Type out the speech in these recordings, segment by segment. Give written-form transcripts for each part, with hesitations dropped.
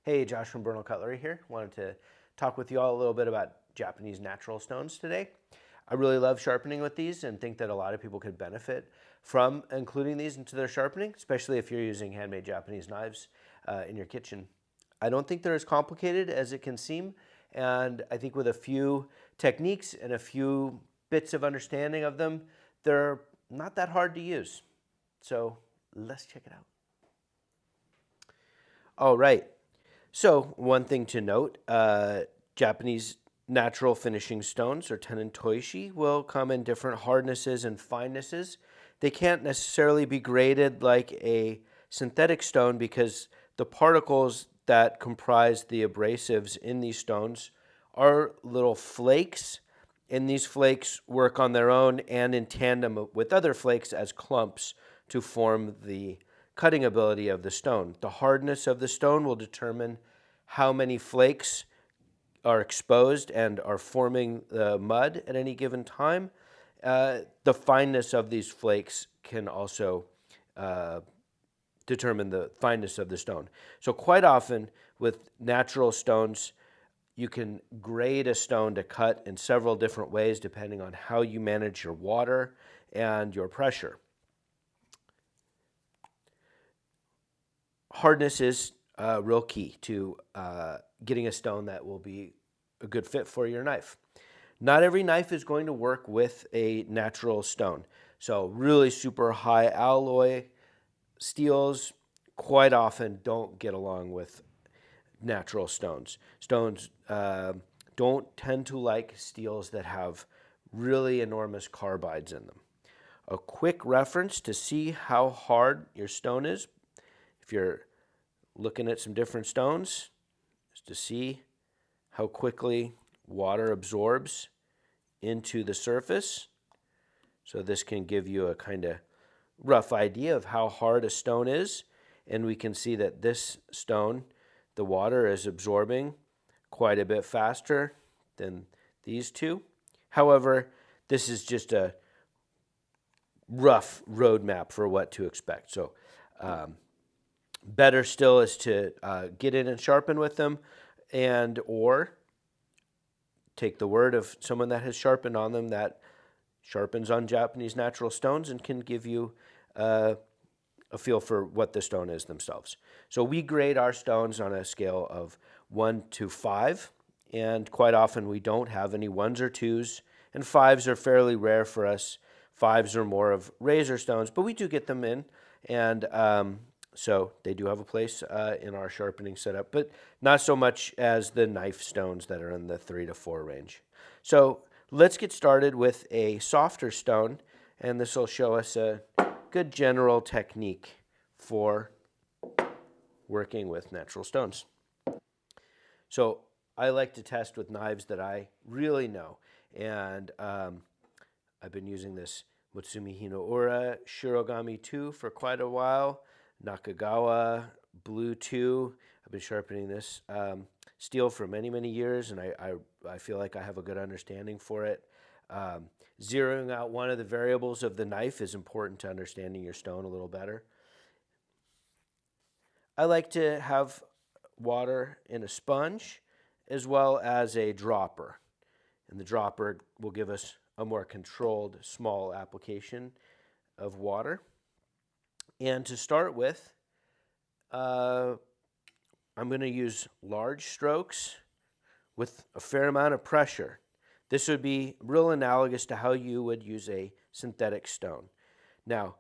Hey, Josh from Bernal Cutlery here. Wanted to talk with you all a little bit about Japanese natural stones today. I really love sharpening with these and think that a lot of people could benefit from including these into their sharpening, especially if you're using handmade Japanese knives in your kitchen. I don't think they're as complicated as it can seem, and I think with a few techniques and a few bits of understanding of them, they're not that hard to use. So let's check it out. All right. So one thing to note, Japanese natural finishing stones, or tenon toishi, will come in different hardnesses and finenesses. They can't necessarily be graded like a synthetic stone because the particles that comprise the abrasives in these stones are little flakes, and these flakes work on their own and in tandem with other flakes as clumps to form the cutting ability of the stone. The hardness of the stone will determine how many flakes are exposed and are forming the mud at any given time. The fineness of these flakes can also determine the fineness of the stone. So quite often with natural stones, you can grade a stone to cut in several different ways depending on how you manage your water and your pressure. Hardness is real key to getting a stone that will be a good fit for your knife. Not every knife is going to work with a natural stone. So really super high alloy steels quite often don't get along with natural stones. Stones don't tend to like steels that have really enormous carbides in them. A quick reference to see how hard your stone is, if you're looking at some different stones, is to see how quickly water absorbs into the surface. So this can give you a kind of rough idea of how hard a stone is. And we can see that this stone, the water is absorbing quite a bit faster than these two. However, this is just a rough roadmap for what to expect. So better still is to get in and sharpen with them, and or take the word of someone that has sharpened on them, that sharpens on Japanese natural stones, and can give you a feel for what the stone is themselves. So we grade our stones on a scale of 1 to 5, and quite often we don't have any 1s or 2s, and 5s are fairly rare for us. 5s are more of razor stones, but we do get them in, and so they do have a place in our sharpening setup, but not so much as the knife stones that are in the 3 to 4 range. So let's get started with a softer stone, and this will show us a good general technique for working with natural stones. So I like to test with knives that I really know, and I've been using this Mutsumi Hinoura Shirogami 2 for quite a while. Nakagawa Blue 2. I've been sharpening this steel for many, many years, and I feel like I have a good understanding for it. Zeroing out one of the variables of the knife is important to understanding your stone a little better. I like to have water in a sponge as well as a dropper. And the dropper will give us a more controlled, small application of water. And to start with, I'm going to use large strokes with a fair amount of pressure. This would be real analogous to how you would use a synthetic stone. Now,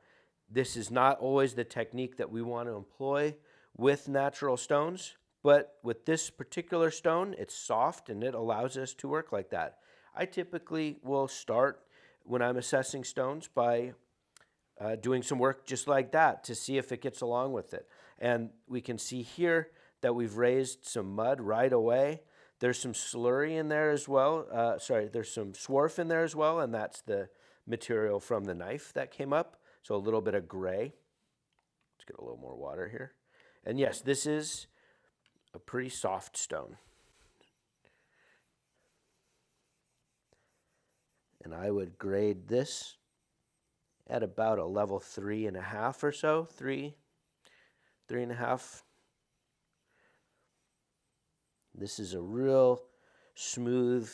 this is not always the technique that we want to employ with natural stones, but with this particular stone, it's soft and it allows us to work like that. I typically will start when I'm assessing stones by doing some work just like that to see if it gets along with it. And we can see here that we've raised some mud right away. There's some slurry in there as well. There's some swarf in there as well, and that's the material from the knife that came up. So a little bit of gray. Let's get a little more water here. And yes, this is a pretty soft stone. And I would grade this at about a level 3.5 or so, 3.5. This is a real smooth,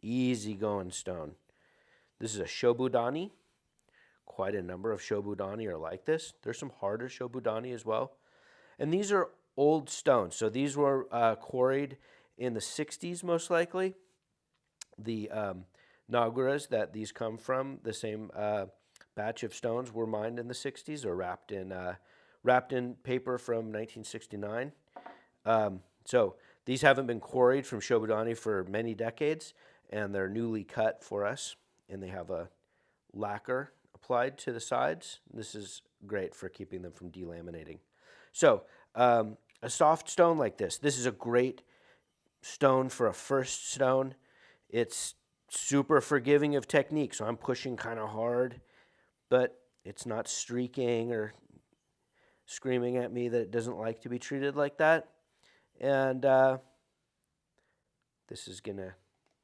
easy going stone. This is a shobudani. Quite a number of shobudani are like this. There's some harder shobudani as well. And these are old stones. So these were quarried in the 60s most likely. The Nagaras that these come from, the same batch of stones, were mined in the 60s or wrapped in paper from 1969. So these haven't been quarried from shobudani for many decades, and they're newly cut for us, and they have a lacquer applied to the sides. This is great for keeping them from delaminating. So a soft stone like this is a great stone for a first stone. It's super forgiving of technique, so I'm pushing kind of hard, but it's not streaking or screaming at me that it doesn't like to be treated like that. And this is going to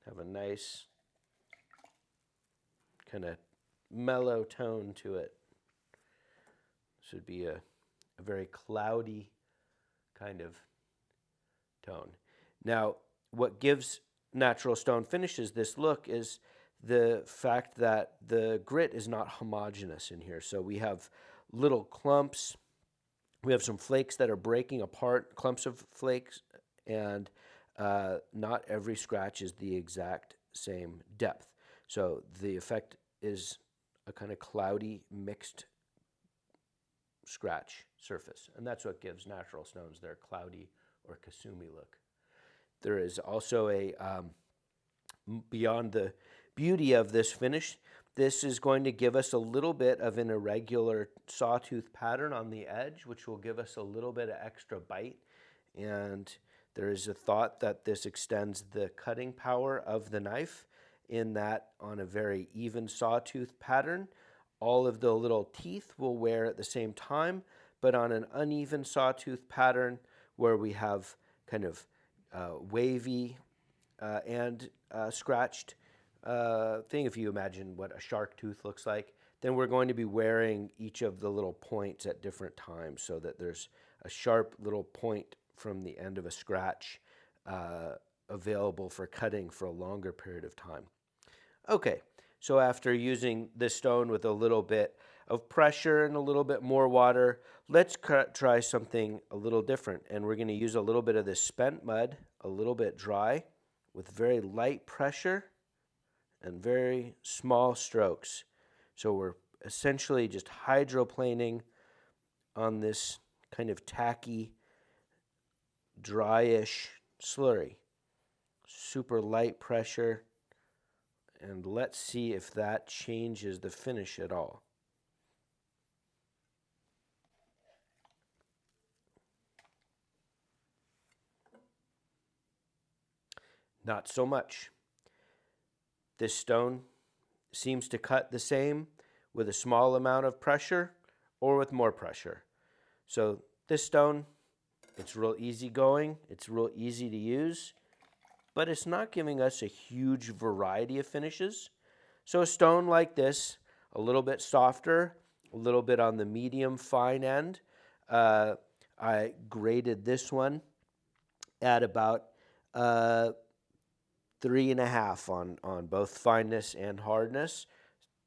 have a nice kind of mellow tone to it. This would be a very cloudy kind of tone. Now, what gives natural stone finishes this look is the fact that the grit is not homogeneous in here. So we have little clumps. We have some flakes that are breaking apart, clumps of flakes, and not every scratch is the exact same depth. So the effect is a kind of cloudy, mixed scratch surface. And that's what gives natural stones their cloudy or kasumi look. There is also a, beyond the beauty of this finish, this is going to give us a little bit of an irregular sawtooth pattern on the edge, which will give us a little bit of extra bite. And there is a thought that this extends the cutting power of the knife, in that on a very even sawtooth pattern, all of the little teeth will wear at the same time, but on an uneven sawtooth pattern where we have kind of wavy and scratched thing, if you imagine what a shark tooth looks like, then we're going to be wearing each of the little points at different times so that there's a sharp little point from the end of a scratch available for cutting for a longer period of time. Okay, so after using this stone with a little bit of pressure and a little bit more water, let's try something a little different. And we're going to use a little bit of this spent mud, a little bit dry, with very light pressure and very small strokes. So we're essentially just hydroplaning on this kind of tacky, dryish slurry. Super light pressure. And let's see if that changes the finish at all. Not so much. This stone seems to cut the same with a small amount of pressure or with more pressure. So this stone, it's real easy going, it's real easy to use, but it's not giving us a huge variety of finishes. So a stone like this, a little bit softer, a little bit on the medium fine end. I graded this one at about 3.5 on both fineness and hardness.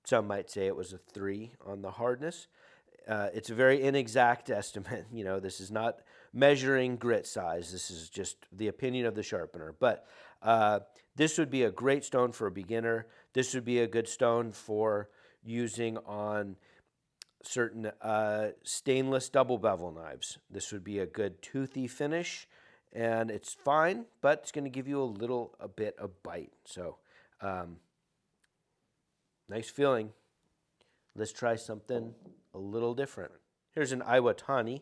Some might say it was a 3 on the hardness. It's a very inexact estimate. You know, this is not measuring grit size. This is just the opinion of the sharpener. But this would be a great stone for a beginner. This would be a good stone for using on certain stainless double bevel knives. This would be a good toothy finish, and it's fine, but it's going to give you a bit of bite. So nice feeling. Let's try something a little different. Here's an Iwatani.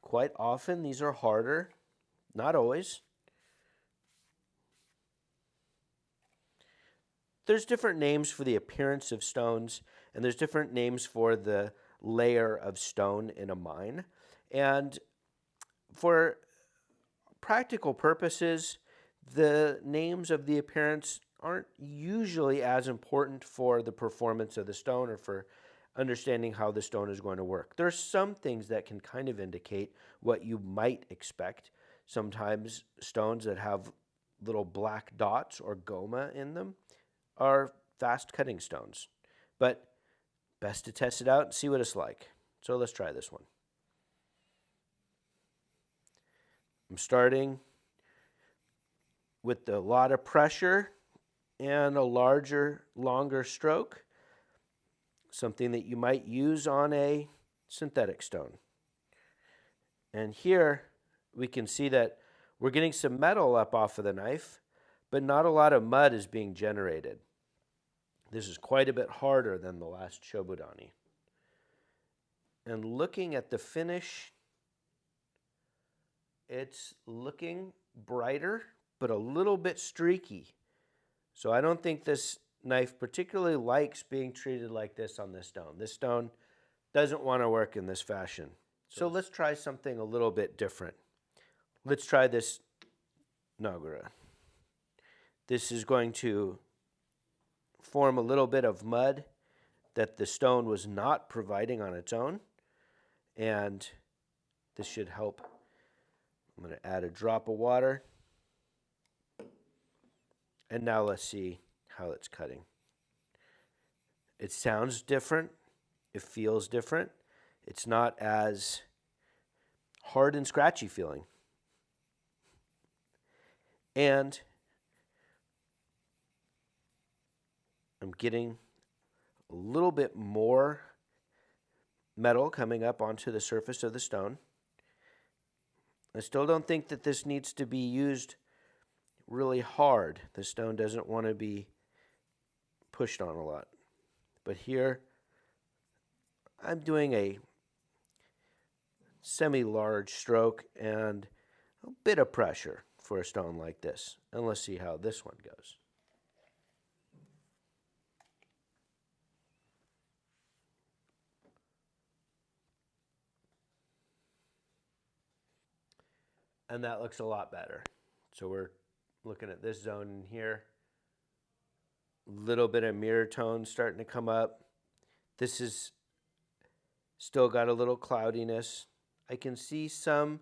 Quite often these are harder, not always. There's different names for the appearance of stones, and there's different names for the layer of stone in a mine. And for practical purposes, the names of the appearance aren't usually as important for the performance of the stone or for understanding how the stone is going to work. There are some things that can kind of indicate what you might expect. Sometimes stones that have little black dots or goma in them are fast cutting stones. But best to test it out and see what it's like. So let's try this one. I'm starting with a lot of pressure and a larger, longer stroke, something that you might use on a synthetic stone. And here we can see that we're getting some metal up off of the knife, but not a lot of mud is being generated. This is quite a bit harder than the last Shobudani. And looking at the finish, it's looking brighter, but a little bit streaky. So I don't think this knife particularly likes being treated like this on this stone. This stone doesn't want to work in this fashion. So let's try something a little bit different. Let's try this Nagara. This is going to form a little bit of mud that the stone was not providing on its own. And this should help. I'm going to add a drop of water. And now let's see how it's cutting. It sounds different. It feels different. It's not as hard and scratchy feeling. And I'm getting a little bit more metal coming up onto the surface of the stone. I still don't think that this needs to be used really hard. The stone doesn't want to be pushed on a lot. But here, I'm doing a semi-large stroke and a bit of pressure for a stone like this. And let's see how this one goes. And that looks a lot better. So we're looking at this zone in here. Little bit of mirror tone starting to come up. This is still got a little cloudiness. I can see some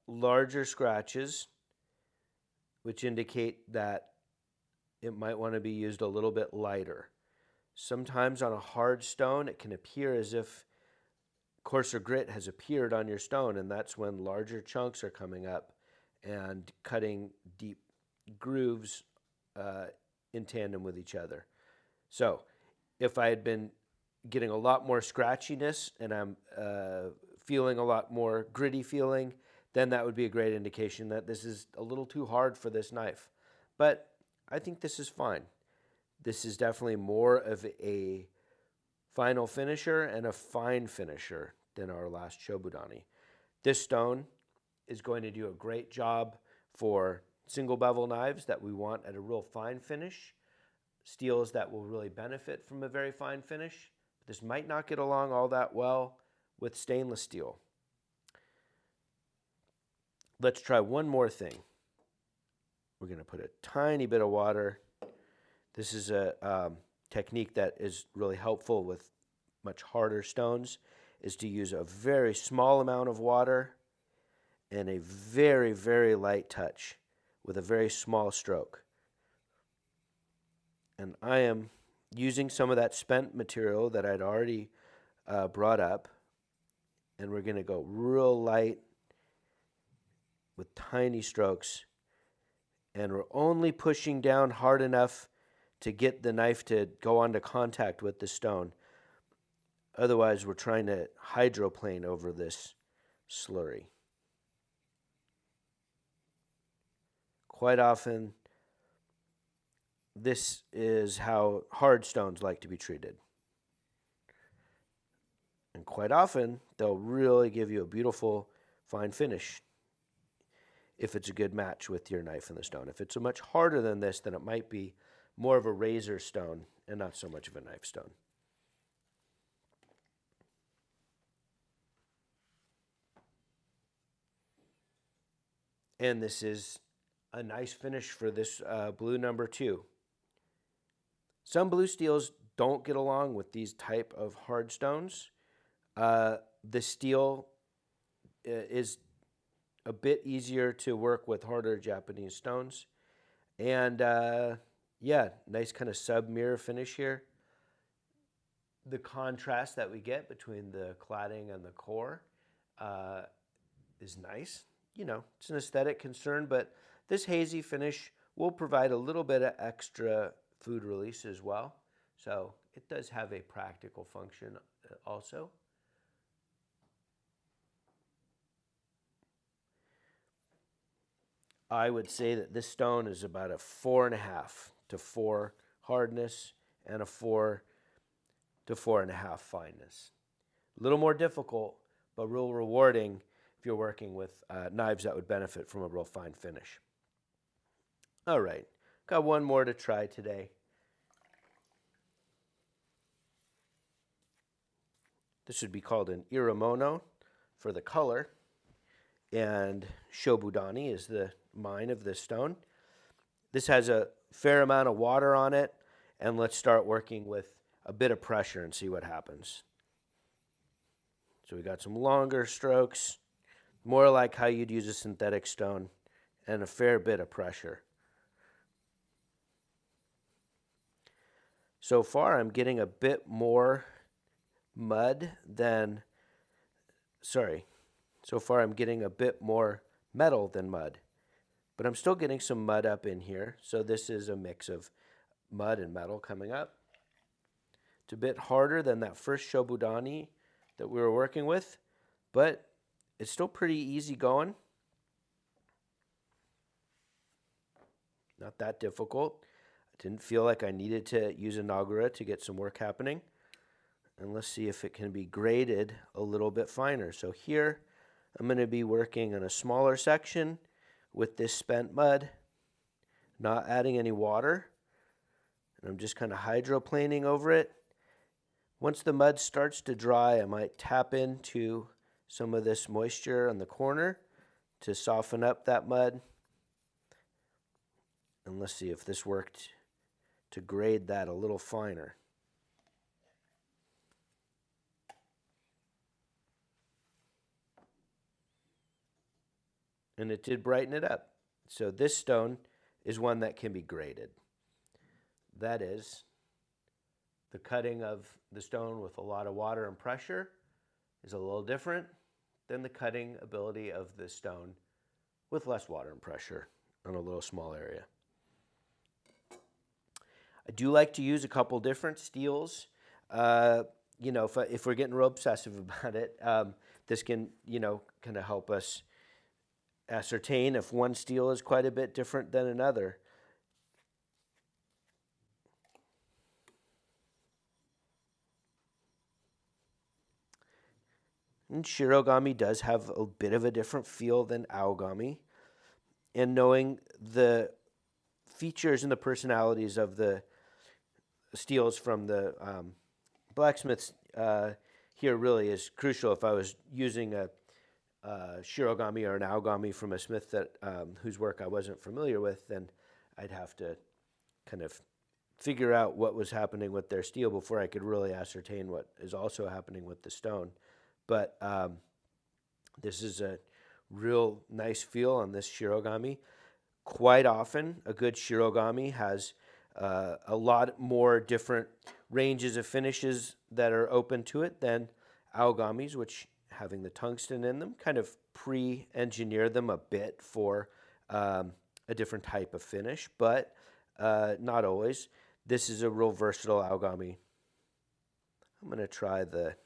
larger scratches, which indicate that it might want to be used a little bit lighter. Sometimes on a hard stone, it can appear as if coarser grit has appeared on your stone, and that's when larger chunks are coming up and cutting deep grooves in tandem with each other. So if I had been getting a lot more scratchiness and I'm feeling a lot more gritty feeling, then that would be a great indication that this is a little too hard for this knife. But I think this is fine. This is definitely more of a final finisher and a fine finisher than our last Shobudani. This stone is going to do a great job for single bevel knives that we want at a real fine finish, steels that will really benefit from a very fine finish. This might not get along all that well with stainless steel. Let's try one more thing. We're going to put a tiny bit of water. This is a technique that is really helpful with much harder stones, is to use a very small amount of water and a very, very light touch with a very small stroke. And I am using some of that spent material that I'd already brought up, and we're going to go real light with tiny strokes, and we're only pushing down hard enough to get the knife to go into contact with the stone. Otherwise, we're trying to hydroplane over this slurry. Quite often, this is how hard stones like to be treated. And quite often, they'll really give you a beautiful, fine finish if it's a good match with your knife and the stone. If it's much harder than this, then it might be more of a razor stone and not so much of a knife stone. And this is a nice finish for this blue number 2. Some blue steels don't get along with these type of hard stones. The steel is a bit easier to work with harder Japanese stones. And yeah, nice kind of sub-mirror finish here. The contrast that we get between the cladding and the core uh, is nice. You know, it's an aesthetic concern, but this hazy finish will provide a little bit of extra food release as well. So it does have a practical function also. I would say that this stone is about a 4.5 to 4 hardness and a 4 to 4.5 fineness. A little more difficult, but real rewarding if you're working with knives that would benefit from a real fine finish. All right, got one more to try today. This would be called an iramono for the color, and shobudani is the mine of this stone. This has a fair amount of water on it, and let's start working with a bit of pressure and see what happens. So we got some longer strokes, more like how you'd use a synthetic stone, and a fair bit of pressure. So far, I'm getting a bit more mud than, so far I'm getting a bit more metal than mud, but I'm still getting some mud up in here. So this is a mix of mud and metal coming up. It's a bit harder than that first shobudani that we were working with, but it's still pretty easy going. Not that difficult. I didn't feel like I needed to use a nagura to get some work happening. And let's see if it can be graded a little bit finer. So here, I'm going to be working on a smaller section with this spent mud, not adding any water. And I'm just kind of hydroplaning over it. Once the mud starts to dry, I might tap into some of this moisture on the corner to soften up that mud. And let's see if this worked to grade that a little finer. And it did brighten it up. So this stone is one that can be graded. That is, the cutting of the stone with a lot of water and pressure is a little different than the cutting ability of the stone with less water and pressure on a little small area. I do like to use a couple different steels. If we're getting real obsessive about it, this can, kind of help us ascertain if one steel is quite a bit different than another. And shirogami does have a bit of a different feel than aogami. And knowing the features and the personalities of the steels from the blacksmiths here really is crucial. If I was using a shirogami or an aogami from a smith that whose work I wasn't familiar with, then I'd have to kind of figure out what was happening with their steel before I could really ascertain what is also happening with the stone. But this is a real nice feel on this shirogami. Quite often, a good shirogami has a lot more different ranges of finishes that are open to it than aogamis, which, having the tungsten in them, kind of pre-engineer them a bit for a different type of finish, but not always. This is a real versatile aogami. I'm going to try the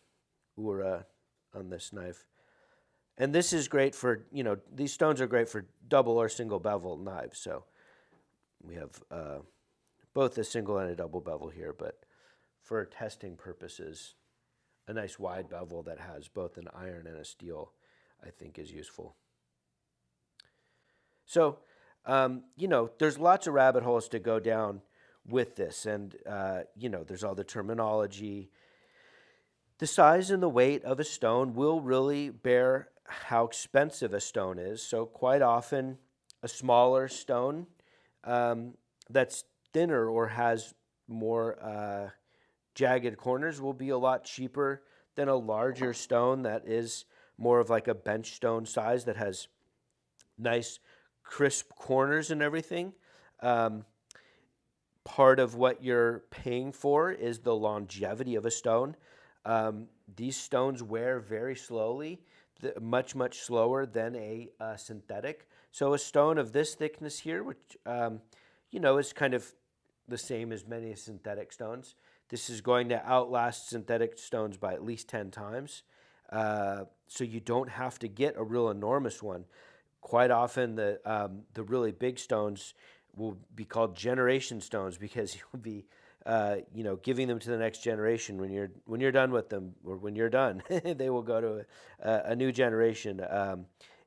ura on this knife. And this is great for, these stones are great for double or single bevel knives. So we have both a single and a double bevel here, but for testing purposes, a nice wide bevel that has both an iron and a steel, I think, is useful. So, there's lots of rabbit holes to go down with this. And, there's all the terminology. The size and the weight of a stone will really bear how expensive a stone is. So quite often, a smaller stone that's thinner or has more jagged corners will be a lot cheaper than a larger stone that is more of like a bench stone size that has nice crisp corners and everything. Um, Part of what you're paying for is the longevity of a stone. These stones wear very slowly, much slower than a synthetic. So a stone of this thickness here, which is kind of the same as many synthetic stones. This is going to outlast synthetic stones by at least 10 times. So you don't have to get a real enormous one. Quite often, the really big stones will be called generation stones because you'll be giving them to the next generation when you're done with them, or when you're done they will go to a new generation,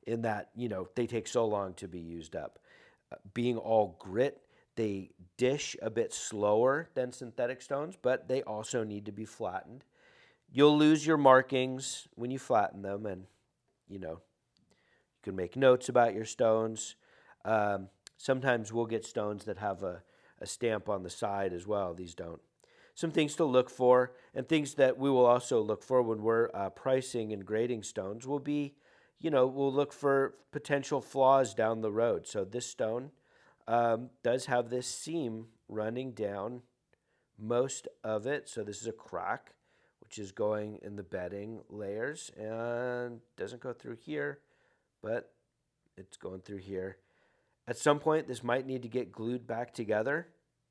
in that they take so long to be used up. Being all grit, they dish a bit slower than synthetic stones, but they also need to be flattened. You'll lose your markings when you flatten them, and you can make notes about your stones. Sometimes we'll get stones that have a stamp on the side as well. These don't. Some things to look for, and things that we will also look for when we're pricing and grading stones will be, we'll look for potential flaws down the road. So this stone does have this seam running down most of it. So this is a crack, which is going in the bedding layers and doesn't go through here, but it's going through here. At some point, this might need to get glued back together.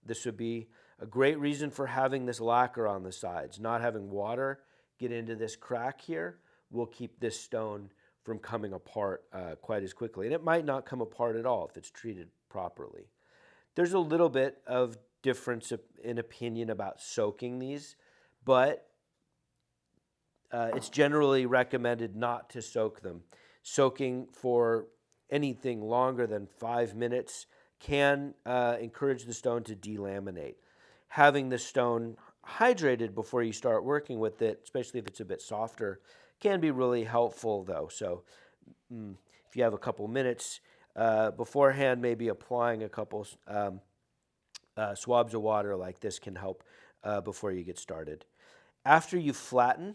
This would be a great reason for having this lacquer on the sides. Not having water get into this crack here will keep this stone from coming apart quite as quickly. And it might not come apart at all if it's treated properly. There's a little bit of difference in opinion about soaking these, but it's generally recommended not to soak them. Soaking for anything longer than 5 minutes can encourage the stone to delaminate. Having the stone hydrated before you start working with it, especially if it's a bit softer, can be really helpful though. So if you have a couple minutes beforehand, maybe applying a couple swabs of water like this can help before you get started. After you flatten,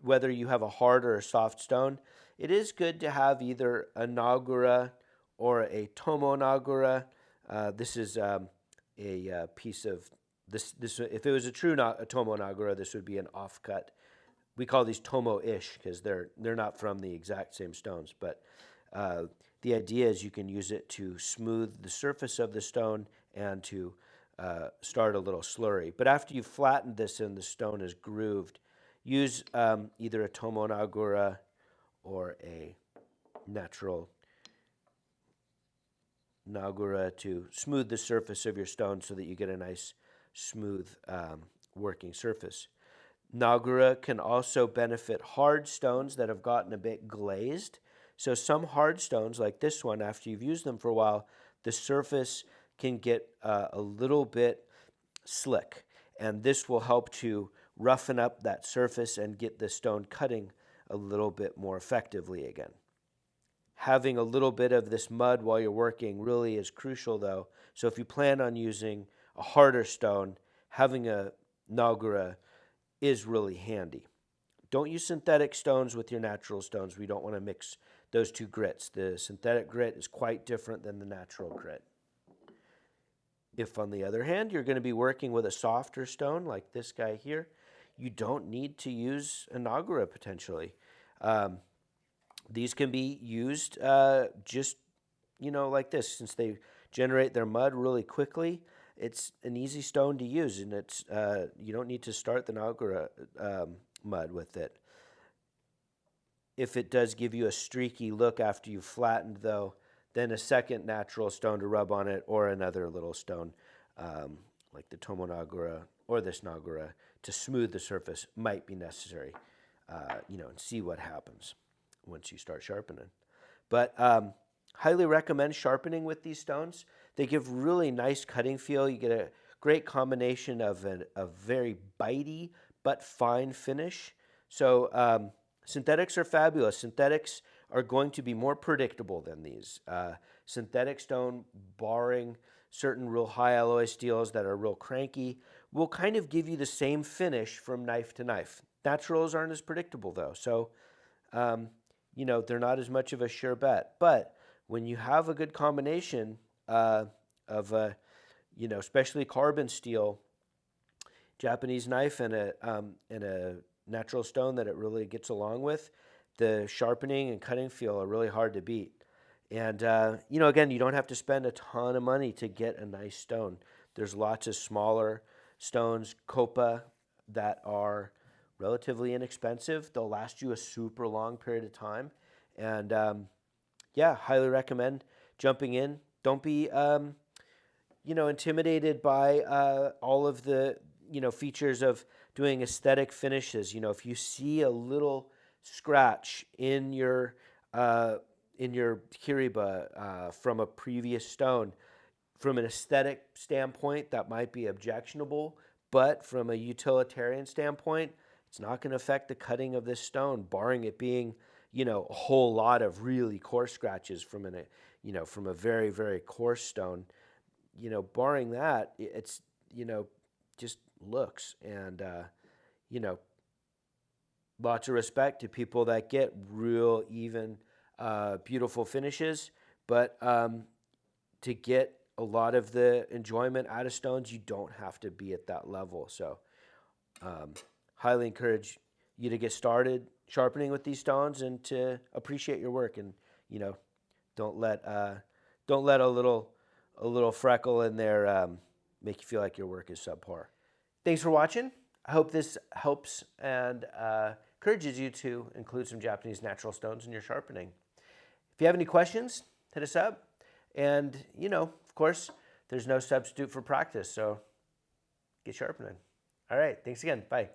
whether you have a hard or a soft stone, it is good to have either a nagura or a tomo nagura. This is a piece of this. If it was a true a tomo nagura, this would be an offcut. We call these tomo-ish because they're not from the exact same stones. But the idea is you can use it to smooth the surface of the stone and to start a little slurry. But after you've flattened this and the stone is grooved, use either a tomo nagura or a natural nagura to smooth the surface of your stone so that you get a nice smooth working surface. Nagura can also benefit hard stones that have gotten a bit glazed. So some hard stones like this one, after you've used them for a while, the surface can get a little bit slick, and this will help to roughen up that surface and get the stone cutting a little bit more effectively again. Having a little bit of this mud while you're working really is crucial though. So if you plan on using a harder stone, having a nagura is really handy. Don't use synthetic stones with your natural stones. We don't want to mix those two grits. The synthetic grit is quite different than the natural grit. If, on the other hand, you're going to be working with a softer stone like this guy here, you don't need to use a nagura potentially. These can be used just, like this. Since they generate their mud really quickly, it's an easy stone to use, and it's you don't need to start the nagura mud with it. If it does give you a streaky look after you've flattened, though, then a second natural stone to rub on it, or another little stone like the tomo nagura or this nagura to smooth the surface might be necessary, and see what happens once you start sharpening. But highly recommend sharpening with these stones. They give really nice cutting feel. You get a great combination of a very bitey but fine finish. So synthetics are fabulous. Synthetics are going to be more predictable than these. Synthetic stone, barring certain real high alloy steels that are real cranky, will kind of give you the same finish from knife to knife. Naturals aren't as predictable though. So they're not as much of a sure bet. But when you have a good combination of, especially carbon steel, Japanese knife, and a natural stone that it really gets along with, the sharpening and cutting feel are really hard to beat. And again, you don't have to spend a ton of money to get a nice stone. There's lots of smaller stones, copa, that are relatively inexpensive. They'll last you a super long period of time. And yeah, highly recommend jumping in. Don't be intimidated by all of the features of doing aesthetic finishes. If you see a little scratch in your kiriba from a previous stone, from an aesthetic standpoint, that might be objectionable, but from a utilitarian standpoint, it's not going to affect the cutting of this stone, barring it being, a whole lot of really coarse scratches from from a very, very coarse stone. Barring that, it's, just looks. And, lots of respect to people that get real, even, beautiful finishes. But to get a lot of the enjoyment out of stones, you don't have to be at that level. So highly encourage you to get started sharpening with these stones and to appreciate your work. And, don't let a little freckle in there make you feel like your work is subpar. Thanks for watching. I hope this helps and encourages you to include some Japanese natural stones in your sharpening. If you have any questions, hit us up. And, of course, there's no substitute for practice, so get sharpening. All right, thanks again. Bye.